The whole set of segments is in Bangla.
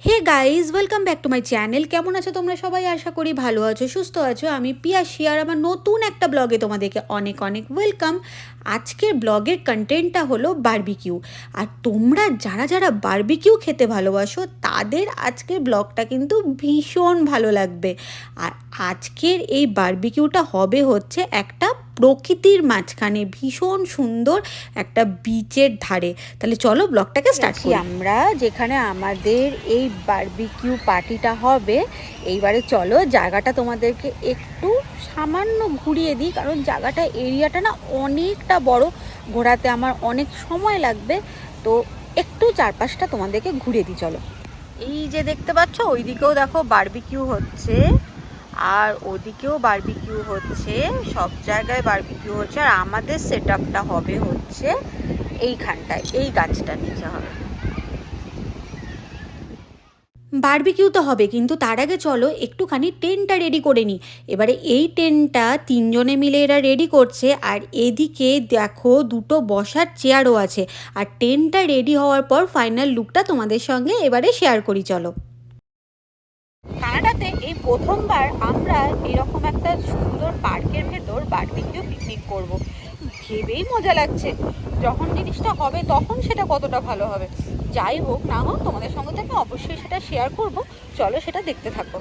Hey guys, welcome back to my channel. কেমন আছো তোমরা সবাই? আশা করি ভালো আছো, সুস্থ আছো। আমি পিয়াসী আর আমার নতুন একটা ব্লগে তোমাদেরকে অনেক অনেক ওয়েলকাম। আজকের ব্লগের কন্টেন্টটা হলো বারবিকিউ। আর তোমরা যারা যারা বারবিকিউ খেতে ভালোবাসো তাদের আজকের ব্লগটা কিন্তু ভীষণ ভালো লাগবে। আর আজকের এই বারবিকিউটা হবে হচ্ছে একটা প্রকৃতির মাঝখানে, ভীষণ সুন্দর একটা বিচের ধারে। তাহলে চলো ব্লগটাকে স্টার্ট করি। আমরা যেখানে আমাদের এই বারবিকিউ পার্টিটা হবে, এইবারে চলো জায়গাটা তোমাদেরকে একটু সামান্য ঘুরিয়ে দিই, কারণ জায়গাটা এরিয়াটা না অনেকটা বড়, ঘোরাতে আমার অনেক সময় লাগবে। তো একটু চারপাশটা তোমাদেরকে ঘুরিয়ে দিই চলো। এই যে দেখতে পাচ্ছ, ওইদিকেও দেখো বারবিকিউ হচ্ছে, আর ওদিকেও বারবিকিউ হচ্ছে, সব জায়গায় বারবিকিউ হচ্ছে। আর আমাদের সেট আপটা হবে হচ্ছে এইখানটায়, এই গাছটা নিচে হবে। বারবিকিউ তো হবে, কিন্তু তার আগে চলো একটুখানি টেন্টটা রেডি করে নিই। এবারে এই টেন্টটা তিনজনে মিলে এরা রেডি করছে, আর এদিকে দেখো দুটো বসার চেয়ারও আছে। আর টেন্টটা রেডি হওয়ার পর ফাইনাল লুকটা তোমাদের সঙ্গে এবারে শেয়ার করি চলো। কানাডাতে এই প্রথমবার আমরা এরকম একটা সুন্দর পার্কের ভেতর বারবিকিউ পিকনিক করব। ভেবেই মজা লাগছে, যখন জিনিসটা হবে তখন সেটা কতটা ভালো হবে। যাই হোক না হোক, তোমাদের সঙ্গে তো আমি অবশ্যই সেটা শেয়ার করব। চলো সেটা দেখতে থাকো।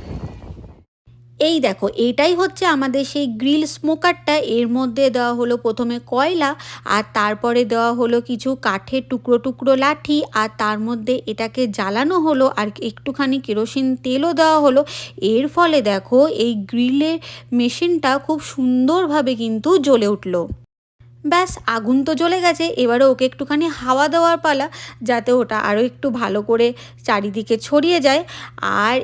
এই দেখো, এইটাই হচ্ছে আমাদের সেই গ্রিল স্মোকারটা। এর মধ্যে দেওয়া হলো প্রথমে কয়লা, আর তারপরে দেওয়া হলো কিছু কাঠের টুকরো টুকরো লাঠি, আর তার মধ্যে এটাকে জ্বালানো হলো, আর একটুখানি কেরোসিন তেলও দেওয়া হলো। এর ফলে দেখো এই গ্রিলের মেশিনটা খুব সুন্দরভাবে কিন্তু জ্বলে উঠলো। ব্যাস, আগুন তো জ্বলে গেছে, এবারে ওকে একটুখানি হাওয়া দেওয়ার পালা, যাতে ওটা আরও একটু ভালো করে চারিদিকে ছড়িয়ে যায়। আর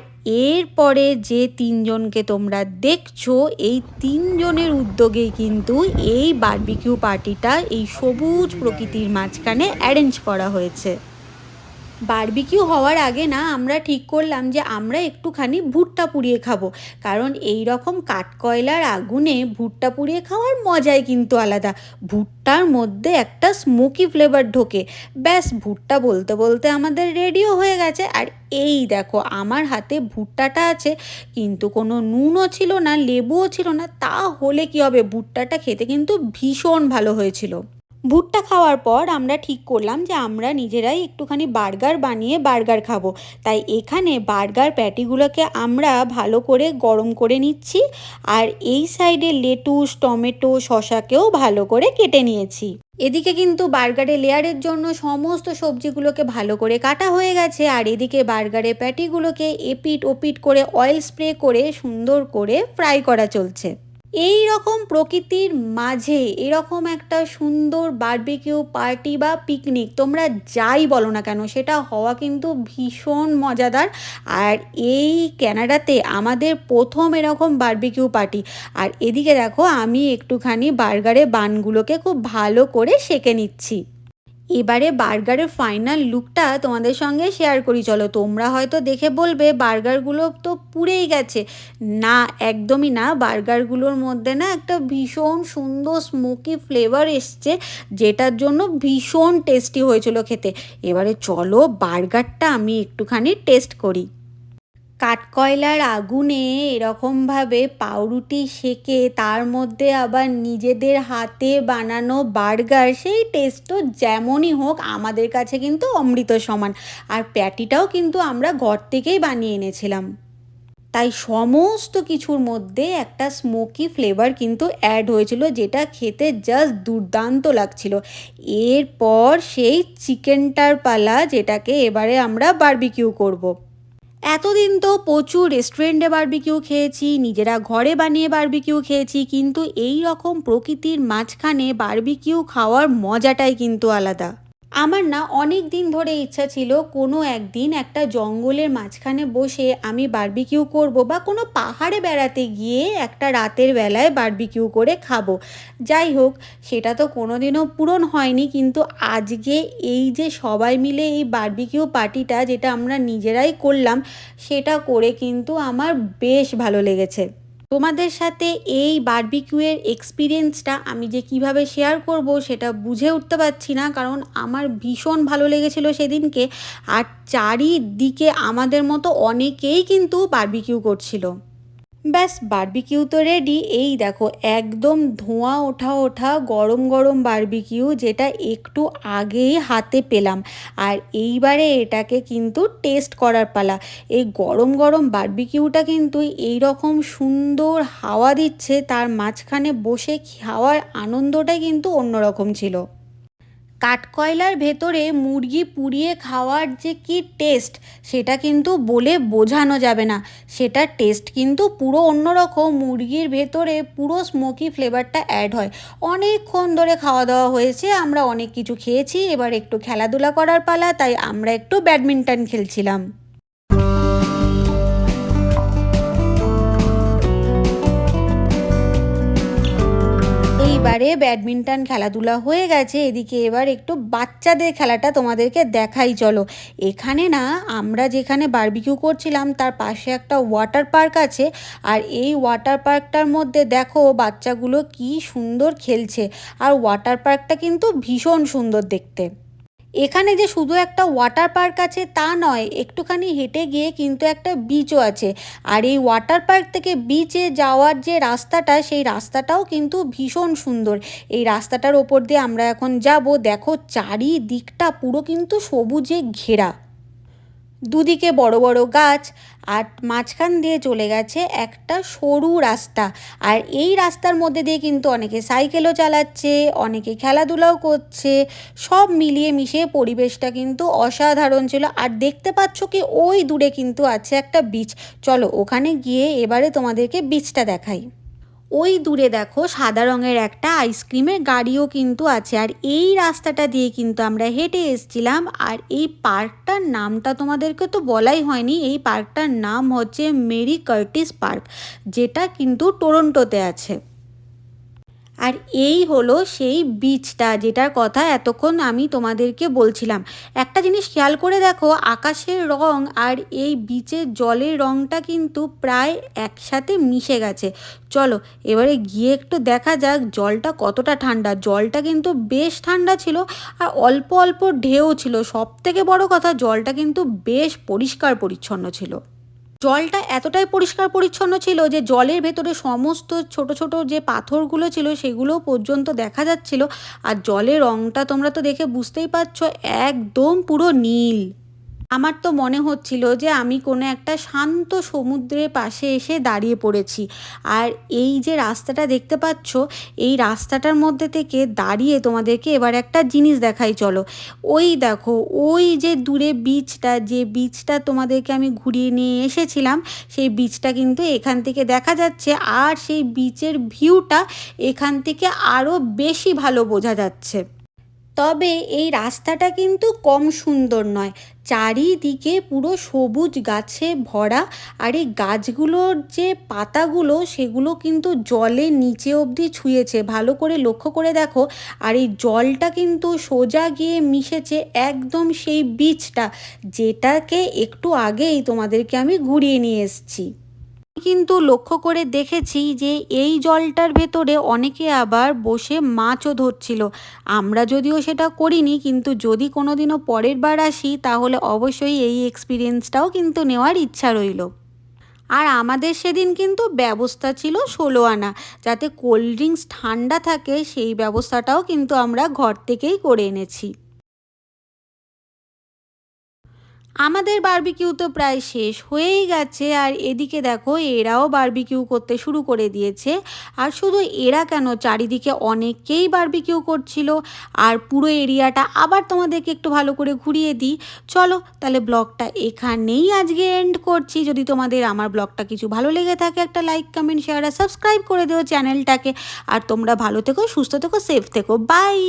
এরপরে যে তিনজনকে তোমরা দেখছো, এই তিনজনের উদ্যোগেই কিন্তু এই বারবিকিউ পার্টিটা এই সবুজ প্রকৃতির মাঝখানে অ্যারেঞ্জ করা হয়েছে। বারবিকিউ হওয়ার আগে না আমরা ঠিক করলাম যে আমরা একটুখানি ভুট্টা পুড়িয়ে খাবো, কারণ এই রকম কাঠকয়লার আগুনে ভুট্টা পুড়িয়ে খাওয়ার মজাই কিন্তু আলাদা। ভুট্টার মধ্যে একটা স্মোকি ফ্লেভার ঢোকে। ব্যাস, ভুট্টা বলতে বলতে আমাদের রেডিও হয়ে গেছে। আর এই দেখো, আমার হাতে ভুট্টাটা আছে, কিন্তু কোনো নুনও ছিল না, লেবুও ছিল না। তা হলে কি হবে, ভুট্টাটা খেতে কিন্তু ভীষণ ভালো হয়েছিল। ভুট্টা খাওয়ার পর আমরা ঠিক করলাম যে আমরা নিজেরাই একটুখানি বার্গার বানিয়ে বার্গার খাবো। তাই এখানে বার্গার প্যাটিগুলোকে আমরা ভালো করে গরম করে নিচ্ছি, আর এই সাইডে লেটুস, টমেটো, শশাকেও ভালো করে কেটে নিয়েছি। এদিকে কিন্তু বার্গারের লেয়ারের জন্য সমস্ত সবজিগুলোকে ভালো করে কাটা হয়ে গেছে, আর এদিকে বার্গারের প্যাটিগুলোকে এপিট ওপিট করে অয়েল স্প্রে করে সুন্দর করে ফ্রাই করা চলছে। এই রকম প্রকৃতির মাঝে এরকম একটা সুন্দর বারবিকিউ পার্টি বা পিকনিক, তোমরা যাই বলো না কেন, সেটা হওয়া কিন্তু ভীষণ মজাদার। আর এই ক্যানাডাতে আমাদের প্রথম এরকম বারবিকিউ পার্টি। আর এদিকে দেখো, আমি একটুখানি বার্গারের বানগুলোকে খুব ভালো করে সেঁকে নিচ্ছি। এবারে বার্গারের ফাইনাল লুকটা তোমাদের সঙ্গে শেয়ার করি চলো। তোমরা হয়তো দেখে বলবে বার্গারগুলো তো পুড়েই গেছে। না, একদমই না। বার্গারগুলোর মধ্যে না একটা ভীষণ সুন্দর স্মোকি ফ্লেভার এসছে, যেটার জন্য ভীষণ টেস্টি হয়েছিল খেতে। এবারে চলো বার্গারটা আমি একটুখানি টেস্ট করি। কাঠকয়লার আগুনে এরকমভাবে পাউরুটি সেঁকে তার মধ্যে আবার নিজেদের হাতে বানানো বার্গার, সেই টেস্ট তো যেমনই হোক আমাদের কাছে কিন্তু অমৃত সমান। আর প্যাটিটাও কিন্তু আমরা ঘর থেকেই বানিয়ে এনেছিলাম। তাই সমস্ত কিছুর মধ্যে একটা স্মোকি ফ্লেভার কিন্তু অ্যাড হয়েছিল, যেটা খেতে জাস্ট দুর্দান্ত লাগছিল। এরপর সেই চিকেনটার পালা, যেটাকে এবারে আমরা বারবিকিউ করব। এতদিন তো প্রচুর রেস্টুরেন্টে বারবিকিউ খেয়েছি, নিজেরা ঘরে বানিয়ে বারবিকিউ খেয়েছি, কিন্তু এই রকম প্রকৃতির মাঝখানে বারবিকিউ খাওয়ার মজাটাই কিন্তু আলাদা। আমার না অনেক দিন ধরে ইচ্ছা ছিল কোনো একদিন একটা জঙ্গলের মাঝখানে বসে আমি বারবিকিউ করব, বা কোনো পাহাড়ে বেড়াতে গিয়ে একটা রাতের বেলায় বারবিকিউ করে খাবো। যাই হোক, সেটা তো কোনোদিনও পূরণ হয়নি, কিন্তু আজকে এই যে সবাই মিলে এই বারবিকিউ পার্টিটা যেটা আমরা নিজেরাই করলাম, সেটা করে কিন্তু আমার বেশ ভালো লেগেছে। তোমাদের সাথে এই বারবিকিউয়ের এক্সপিরিয়েন্সটা আমি যে কিভাবে শেয়ার করব সেটা বুঝে উঠতে পারছি না, কারণ আমার ভীষণ ভালো লেগেছিল সেদিনকে। আর চারিদিকে আমাদের মতো অনেকেই কিন্তু বারবিকিউ করছিল। ব্যাস বারবিকিউ তো রেডি। এই দেখো একদম ধোঁয়া ওঠা ওঠা গরম গরম বারবিকিউ, যেটা একটু আগেই হাতে পেলাম। আর এইবারে এটাকে কিন্তু টেস্ট করার পালা। এই গরম গরম বারবিকিউটা কিন্তু এই রকম সুন্দর হাওয়া দিচ্ছে, তার মাঝখানে বসে খাওয়ার আনন্দটাই কিন্তু অন্যরকম ছিল। কাঠকয়লার ভেতরে মুরগি পুড়িয়ে খাওয়ার যে কি টেস্ট, সেটা কিন্তু বলে বোঝানো যাবে না। সেটার টেস্ট কিন্তু পুরো অন্যরকম। মুরগির ভেতরে পুরো স্মোকি ফ্লেভারটা অ্যাড হয়। অনেকক্ষণ ধরে খাওয়া দাওয়া হয়েছে, আমরা অনেক কিছু খেয়েছি, এবার একটু খেলাধুলা করার পালা, তাই আমরা একটু ব্যাডমিন্টন খেলছিলাম। এইবারে ব্যাডমিন্টন খেলাধুলা হয়ে গেছে, এদিকে এবার একটু বাচ্চাদের খেলাটা তোমাদেরকে দেখাই চলো। এখানে না, আমরা যেখানে বারবিকিউ করছিলাম তার পাশে একটা ওয়াটার পার্ক আছে। আর এই ওয়াটার পার্কটার মধ্যে দেখো বাচ্চাগুলো কি সুন্দর খেলছে। আর ওয়াটার পার্কটা কিন্তু ভীষণ সুন্দর দেখতে। এখানে যে শুধু একটা ওয়াটার পার্ক আছে তা নয়, একটুখানি হেঁটে গিয়ে কিন্তু একটা বিচও আছে। আর এই ওয়াটার পার্ক থেকে বিচে যাওয়ার যে রাস্তাটা, সেই রাস্তাটাও কিন্তু ভীষণ সুন্দর। এই রাস্তাটার ওপর দিয়ে আমরা এখন যাব। দেখো চারিদিকটা পুরো কিন্তু সবুজে ঘেরা, দুদিকে বড় বড় গাছ, আর মাঝখান দিয়ে চলে গেছে একটা সরু রাস্তা। আর এই রাস্তার মধ্যে দিয়ে কিন্তু অনেকে সাইকেলও চালাচ্ছে, অনেকে খেলাধুলাও করছে। সব মিলিয়ে মিশিয়ে পরিবেশটা কিন্তু অসাধারণ ছিল। আর দেখতে পাচ্ছ কি ওই দূরে কিন্তু আছে একটা বিচ। চলো ওখানে গিয়ে এবারে তোমাদেরকে বিচটা দেখাই। ওই দূরে দেখো সাদা রঙের একটা আইসক্রিমের গাড়িও কিন্তু আছে। আর এই রাস্তাটা দিয়ে কিন্তু আমরা হেঁটে এসেছিলাম। আর এই পার্কটার নামটা তোমাদেরকে তো বলাই হয়নি। এই পার্কটার নাম হচ্ছে মেরি কার্টিস পার্ক, যেটা কিন্তু টরন্টোতে আছে। আর এই হলো সেই বিচটা যেটার কথা এতক্ষণ আমি তোমাদেরকে বলছিলাম। একটা জিনিস খেয়াল করে দেখো, আকাশের রং আর এই বিচের জলের রংটা কিন্তু প্রায় একসাথে মিশে গেছে। চলো এবারে গিয়ে একটু দেখা যাক জলটা কতটা ঠান্ডা। জলটা কিন্তু বেশ ঠান্ডা ছিল, আর অল্প অল্প ঢেউ ছিল। সব থেকে বড় কথা, জলটা কিন্তু বেশ পরিষ্কার পরিচ্ছন্ন ছিল। জলটা এতটাই পরিষ্কার পরিচ্ছন্ন ছিল যে জলের ভেতরে সমস্ত ছোট ছোট যে পাথরগুলো ছিল সেগুলো পর্যন্ত দেখা যাচ্ছিল। আর জলের রঙটা তোমরা তো দেখে বুঝতেই পারছো, একদম পুরো নীল। আমার তো মনে হচ্ছিল যে আমি কোনো একটা শান্ত সমুদ্রের পাশে এসে দাঁড়িয়ে পড়েছি। আর এই যে রাস্তাটা দেখতে পাচ্ছ, এই রাস্তাটার মধ্যে থেকে দাঁড়িয়ে তোমাদেরকে এবার একটা জিনিস দেখাই চলো। ওই দেখো ওই যে দূরে বিচটা, যে বিচটা তোমাদেরকে আমি ঘুরিয়ে নিয়ে এসেছিলাম, সেই বিচটা কিন্তু এখান থেকে দেখা যাচ্ছে। আর সেই বিচের ভিউটা এখান থেকে আরও বেশি ভালো বোঝা যাচ্ছে। তবে এই রাস্তাটা কিন্তু কম সুন্দর নয়। চারিদিকে পুরো সবুজ গাছে ভরা। আর এই গাছগুলোর যে পাতাগুলো সেগুলো কিন্তু জলের নিচে অবধি ছুঁয়েছে, ভালো করে লক্ষ্য করে দেখো। আর এই জলটা কিন্তু সোজা গিয়ে মিশেছে একদম সেই বিচটা, যেটাকে একটু আগেই তোমাদেরকে আমি ঘুরিয়ে নিয়ে এসেছি। কিন্তু লক্ষ্য করে দেখেছি যে এই জলটার ভেতরে অনেকে আবার বসে মাছও ধরছিল। আমরা যদিও সেটা করিনি, কিন্তু যদি কোনো দিনও পরের বার আসি তাহলে অবশ্যই এই এক্সপিরিয়েন্সটাও কিন্তু নেওয়ার ইচ্ছা রইল। আর আমাদের সেদিন কিন্তু ব্যবস্থা ছিল 16 আনা, যাতে কোল্ড ড্রিঙ্কস ঠান্ডা থাকে সেই ব্যবস্থাটাও কিন্তু আমরা ঘর থেকেই করে এনেছি। আমাদের বারবিকিউ তো প্রায় শেষ হয়েই গেছে। আর এদিকে দেখো এরাও বারবিকিউ করতে শুরু করে দিয়েছে। আর শুধু এরা কেন, চারিদিকে অনেকেই বারবিকিউ করছিল। আর পুরো এরিয়াটা আবার তোমাদেরকে একটু ভালো করে ঘুরিয়ে দিই। চলো তাহলে ব্লগটা এখানেই আজকে এন্ড করছি। যদি তোমাদের আমার ব্লগটা কিছু ভালো লেগে থাকে, একটা লাইক কমেন্ট শেয়ার আর সাবস্ক্রাইব করে দিও চ্যানেলটাকে। আর তোমরা ভালো থেকো, সুস্থ থেকো, সেফ থেকো। বাই।